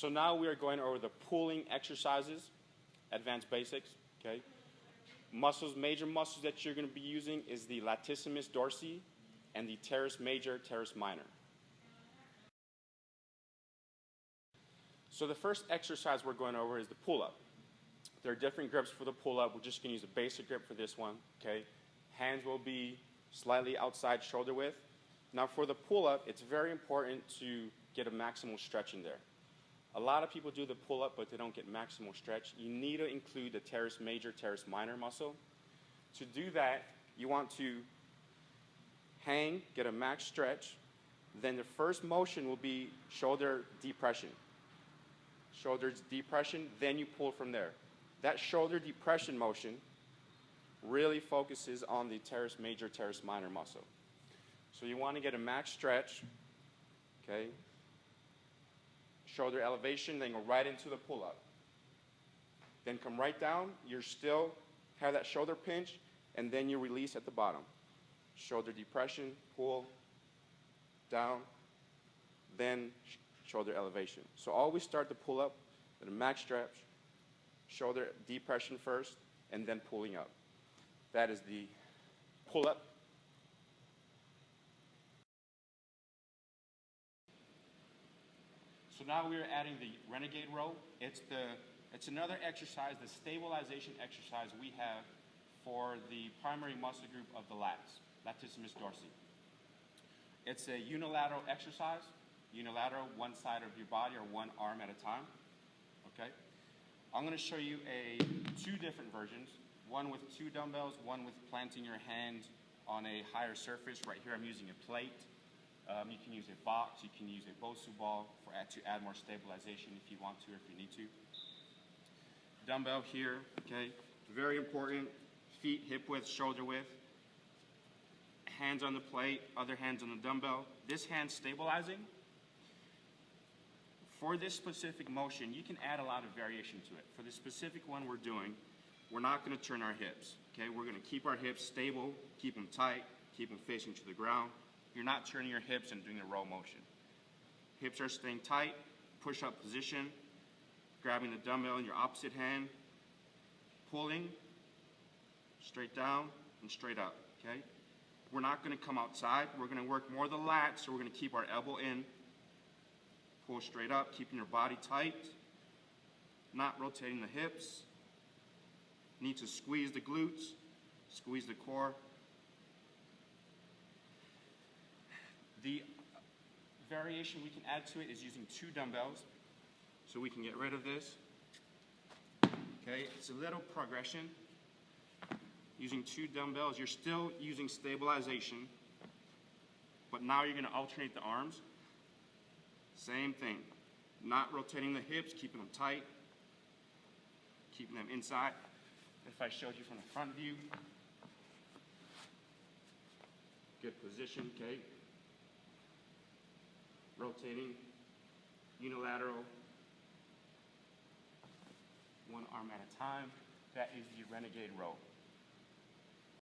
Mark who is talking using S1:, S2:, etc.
S1: So now we are going over the pulling exercises, advanced basics, okay? Major muscles that you're going to be using is the latissimus dorsi and the teres major, teres minor. So the first exercise we're going over is the pull-up. There are different grips for the pull-up. We're just going to use a basic grip for this one, okay? Hands will be slightly outside shoulder width. Now for the pull-up, it's very important to get a maximal stretch in there. A lot of people do the pull-up, but they don't get maximal stretch. You need to include the teres major, teres minor muscle. To do that, you want to hang, get a max stretch. Then the first motion will be shoulder depression. Shoulder depression, then you pull from there. That shoulder depression motion really focuses on the teres major, teres minor muscle. So you want to get a max stretch, okay? Shoulder elevation, then go right into the pull-up. Then come right down, you still have that shoulder pinch, and then you release at the bottom. Shoulder depression, pull, down, then shoulder elevation. So always start the pull-up at a max stretch, shoulder depression first, and then pulling up. That is the pull-up. So now we are adding the renegade row. It's another exercise, the stabilization exercise we have for the primary muscle group of the lats, latissimus dorsi. It's a unilateral exercise. Unilateral, one side of your body or one arm at a time. Okay? I'm going to show you two different versions. One with 2 dumbbells, one with planting your hand on a higher surface. Right here I'm using a plate. You can use a box, you can use a Bosu ball to add more stabilization if you want to or if you need to. Dumbbell here, okay? Very important. Feet hip width, shoulder width. Hands on the plate, other hands on the dumbbell. This hand stabilizing. For this specific motion, you can add a lot of variation to it. For the specific one we're doing, we're not going to turn our hips, okay? We're going to keep our hips stable, keep them tight, keep them facing to the ground. You're not turning your hips and doing a row motion. Hips are staying tight, push-up position, grabbing the dumbbell in your opposite hand, pulling, straight down and straight up, okay? We're not going to come outside. We're going to work more the lats, so we're going to keep our elbow in, pull straight up, keeping your body tight, not rotating the hips. Need to squeeze the glutes, squeeze the core. The variation we can add to it is using 2 dumbbells. So we can get rid of this. Okay, it's a little progression. Using 2 dumbbells, you're still using stabilization, but now you're going to alternate the arms. Same thing. Not rotating the hips, keeping them tight, keeping them inside. If I showed you from the front view, good position, okay? Rotating, unilateral, one arm at a time. That is the renegade row.